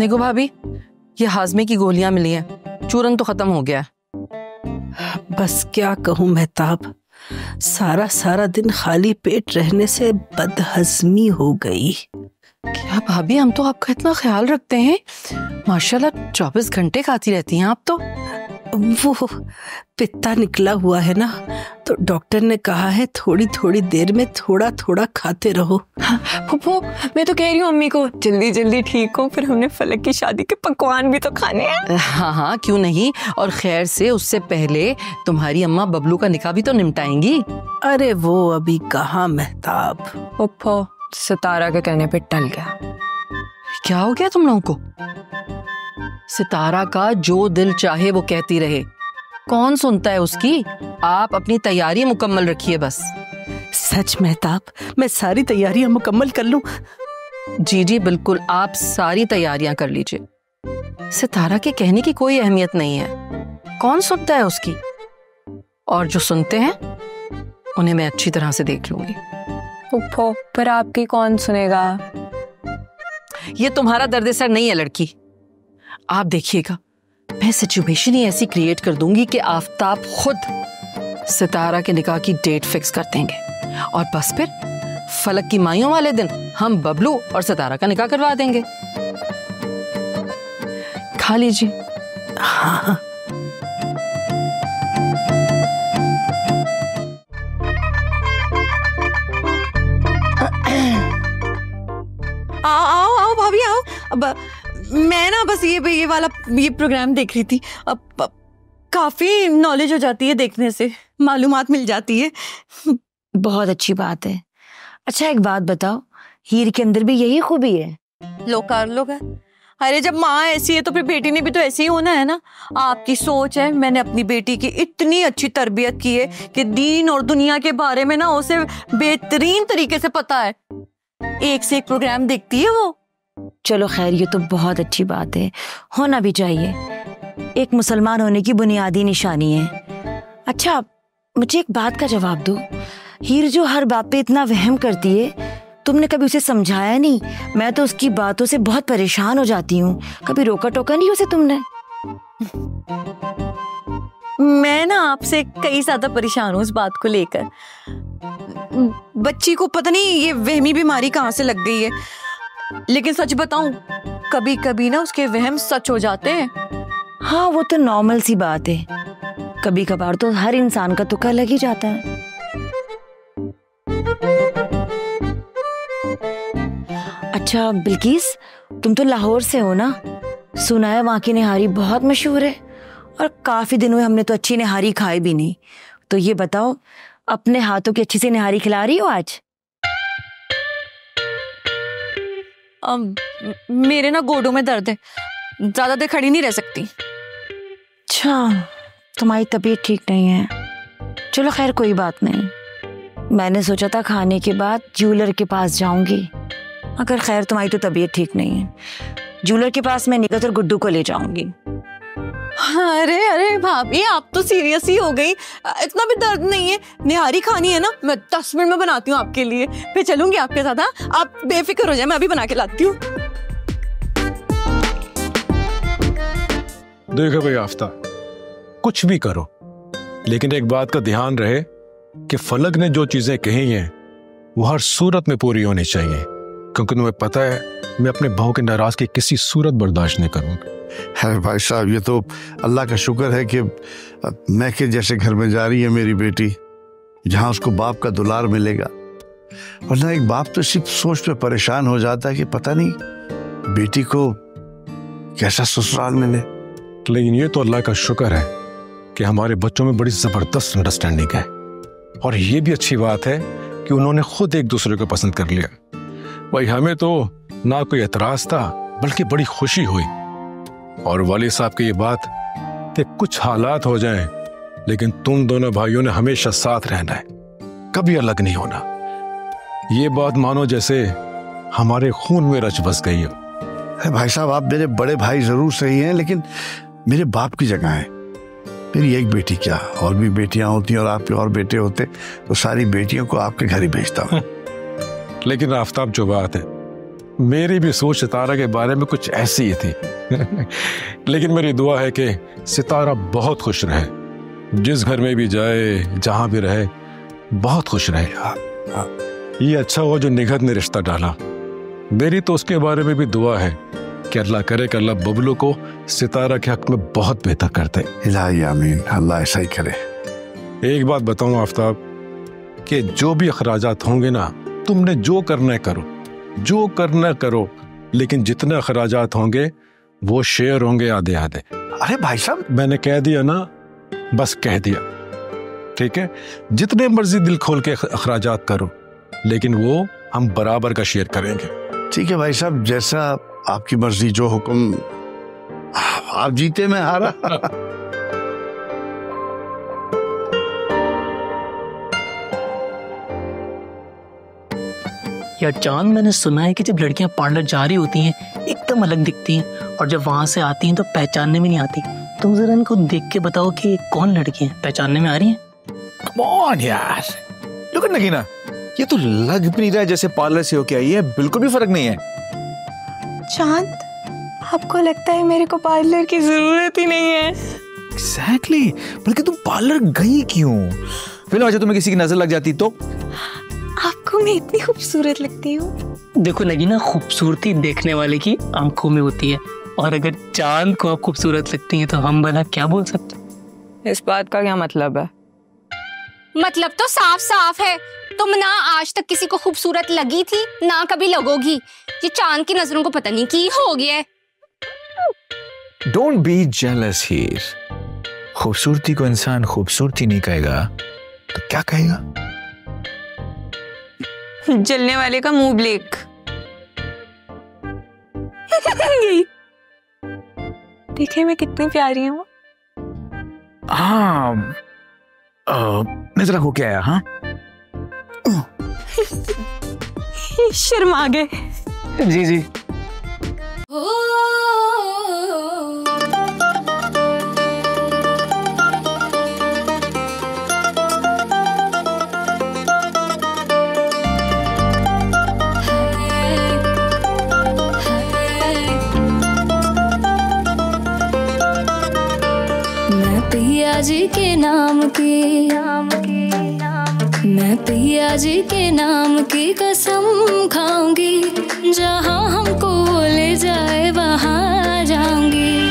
देखो भाभी, ये हाजमे की गोलियां मिली हैं, चूरन तो खत्म हो गया है। बस क्या कहूँ मेहताब, सारा सारा दिन खाली पेट रहने से बदहजमी हो गई। क्या भाभी, हम तो आपका इतना ख्याल रखते हैं, माशाल्लाह 24 घंटे खाती रहती हैं आप तो। वो पित्ता निकला हुआ है ना, तो डॉक्टर ने कहा है थोड़ी थोड़ी देर में थोड़ा थोड़ा खाते रहो। फूफो, मैं तो कह रही हूँ अम्मी को जल्दी जल्दी ठीक हो, फिर हमने फलक की शादी के पकवान भी तो खाने हैं। हाँ हाँ, क्यों नहीं। और खैर से उससे पहले तुम्हारी अम्मा बबलू का निकाह भी तो निपटाएंगी। अरे वो अभी कहाँ मेहताब। फूफो, सितारा के कहने पे टल गया। क्या हो गया तुम लोगों को? सितारा का जो दिल चाहे वो कहती रहे, कौन सुनता है उसकी। आप अपनी तैयारी मुकम्मल रखिए बस। सच मेहताब, मैं सारी तैयारियां मुकम्मल कर लूं? जी जी बिल्कुल, आप सारी तैयारियां कर लीजिए। सितारा के कहने की कोई अहमियत नहीं है, कौन सुनता है उसकी। और जो सुनते हैं उन्हें मैं अच्छी तरह से देख लूंगी। फूफो, पर आपकी कौन सुनेगा? ये तुम्हारा दर्द सर नहीं है लड़की। आप देखिएगा, मैं सिचुएशन ही ऐसी क्रिएट कर दूंगी कि आफताब खुद सितारा के निकाह की डेट फिक्स कर देंगे, और बस फिर फलक की माइयों वाले दिन हम बबलू और सितारा का निकाह करवा देंगे। खा लीजिए। हाँ। आओ आओ भाभी आओ। अब मैं ना बस ये वाला प्रोग्राम देख रही थी। अब काफी नॉलेज हो जाती है देखने से, मालूमात मिल जाती है। बहुत अच्छी बात है। अच्छा एक बात बताओ, हीर के अंदर भी यही खूबी है? लोग कर लोग है। अरे जब माँ ऐसी है तो फिर बेटी ने भी तो ऐसे ही होना है ना। आपकी सोच है, मैंने अपनी बेटी की इतनी अच्छी तरबियत की है कि दीन और दुनिया के बारे में ना उसे बेहतरीन तरीके से पता है। एक से एक प्रोग्राम देखती है वो। चलो खैर, ये तो बहुत अच्छी बात है, होना भी चाहिए, एक मुसलमान होने की बुनियादी निशानी है। अच्छा मुझे एक बात का जवाब दो, हीर जो हर बात पे इतना वहम करती है, तुमने कभी उसे समझाया नहीं? मैं तो उसकी बातों से बहुत परेशान हो जाती हूँ। कभी रोका टोका नहीं उसे तुमने? मैं ना आपसे कई ज्यादा परेशान हूँ इस बात को लेकर। बच्ची को पता नहीं ये वहमी बीमारी कहाँ से लग गई है, लेकिन सच बताऊं, कभी कभी ना उसके वहम सच हो जाते हैं। हाँ वो तो नॉर्मल सी बात है, कभी कभार तो हर इंसान का तुक्का लग ही जाता है। अच्छा बिल्किस, तुम तो लाहौर से हो ना? सुना है वहाँ की निहारी बहुत मशहूर है, और काफी दिन हुए हमने तो अच्छी निहारी खाई भी नहीं। तो ये बताओ, अपने हाथों की अच्छी सी निहारी खिला रही हो आज? मेरे ना गोडों में दर्द है, ज्यादा देर खड़ी नहीं रह सकती। अच्छा तुम्हारी तबीयत ठीक नहीं है, चलो खैर कोई बात नहीं। मैंने सोचा था खाने के बाद ज्वेलर के पास जाऊंगी, मगर खैर तुम्हारी तो तबीयत ठीक नहीं है, ज्वेलर के पास मैं निकत और गुड्डू को ले जाऊंगी। अरे अरे भाभी, आप तो सीरियस ही हो गई। इतना भी दर्द नहीं है, निहारी खानी है ना, मैं 10 मिनट में बनाती हूँ आपके लिए, मैं चलूंगी आपके साथ। हाँ आप बेफिक्र हो जाए, मैं अभी बना के लाती हूँ। देखो भाई आफ्ताब, कुछ भी करो, लेकिन एक बात का ध्यान रहे कि फलक ने जो चीजें कही हैं वो हर सूरत में पूरी होनी चाहिए, क्योंकि तुम्हें पता है मैं अपने बहू के नाराज की किसी सूरत बर्दाश्त नहीं करूंगा। है भाई साहब, ये तो अल्लाह का शुक्र है कि मैके जैसे घर में जा रही है मेरी बेटी, जहां उसको बाप का दुलार मिलेगा। वरना एक बाप तो सिर्फ सोच पे परेशान हो जाता है कि पता नहीं बेटी को कैसा ससुराल मिले। लेकिन ये तो अल्लाह का शुक्र है कि हमारे बच्चों में बड़ी जबरदस्त अंडरस्टैंडिंग है, और ये भी अच्छी बात है कि उन्होंने खुद एक दूसरे को पसंद कर लिया। भाई हमें तो ना कोई एतराज था, बल्कि बड़ी खुशी हुई। और वाली साहब की ये बात कि कुछ हालात हो जाएं, लेकिन तुम दोनों भाइयों ने हमेशा साथ रहना है, कभी अलग नहीं होना। ये बात मानो जैसे हमारे खून में रच बस गई हो। भाई साहब, आप मेरे बड़े भाई जरूर सही हैं, लेकिन मेरे बाप की जगह है। मेरी एक बेटी क्या, और भी बेटियां होती और आपके और बेटे होते तो सारी बेटियों को आपके घर ही भेजता हूं। लेकिन आफ्ताब, जो बात है मेरी भी सोच सितारा के बारे में कुछ ऐसी ही थी। लेकिन मेरी दुआ है कि सितारा बहुत खुश रहे, जिस घर में भी जाए, जहां भी रहे, बहुत खुश रहे। ये अच्छा हुआ जो निगहत ने रिश्ता डाला। मेरी तो उसके बारे में भी दुआ है कि अल्लाह करे कि अल्लाह बबलू को सितारा के हक में बहुत बेहतर कर दे। इलाही आमीन, अल्लाह ऐसा ही करे। एक बात बताऊं आफ्ताब, कि जो भी अखराजात होंगे ना, तुमने जो करना है करो, जो करना करो, लेकिन जितने अखराजात होंगे वो शेयर होंगे आधे आधे। अरे भाई साहब, मैंने कह दिया ना, बस कह दिया, ठीक है? जितने मर्जी दिल खोल के अखराजात करो, लेकिन वो हम बराबर का शेयर करेंगे। ठीक है भाई साहब, जैसा आपकी मर्जी, जो हुक्म। आप जीते, मैं हारा। यार चांद, मैंने सुना है कि जब लड़कियां पार्लर जा रही होती हैं एकदम अलग दिखती हैं, और जब वहां से आती हैं तो पहचानने में नहीं आती। तुम जरा इनको देख के बताओ कि कौन लड़की है, पहचानने में आ रही हैं? कम ऑन यार, लुक एट नगीना, ये तो लग भी नहीं रहा है जैसे पार्लर से होके आई है। बिल्कुल भी फर्क नहीं है। चांद, आपको लगता है मेरे को पार्लर की जरूरत ही नहीं है? एग्जैक्टली, बल्कि तुम पार्लर गई क्यों? फिर आज तुम्हें किसी की नजर लग जाती तो? आपको मैं इतनी खूबसूरत लगती हूँ। देखो नगीना, खूबसूरती देखने वाले की आंखों में होती है, और अगर चांद को आप खूबसूरत लगती हैं तो हम भला क्या बोल सकते? इस बात का क्या मतलब है? मतलब तो साफ साफ है, तुम ना आज तक किसी को खूबसूरत लगी थी, ना कभी लगोगी। ये चांद की नजरों को पता नहीं की हो गया है। Don't be jealous here. खूबसूरती को इंसान खूबसूरती नहीं कहेगा तो क्या कहेगा? जलने वाले का मुंह ब्लेक। देखे मैं कितनी प्यारी हूँ। हाँ, मैं जरा होके आया। हाँ, शर्मा गए। जी जी। पिया जी के नाम की, मैं पिया जी के नाम की कसम खाऊंगी, जहाँ हमको ले जाए वहाँ जाऊंगी।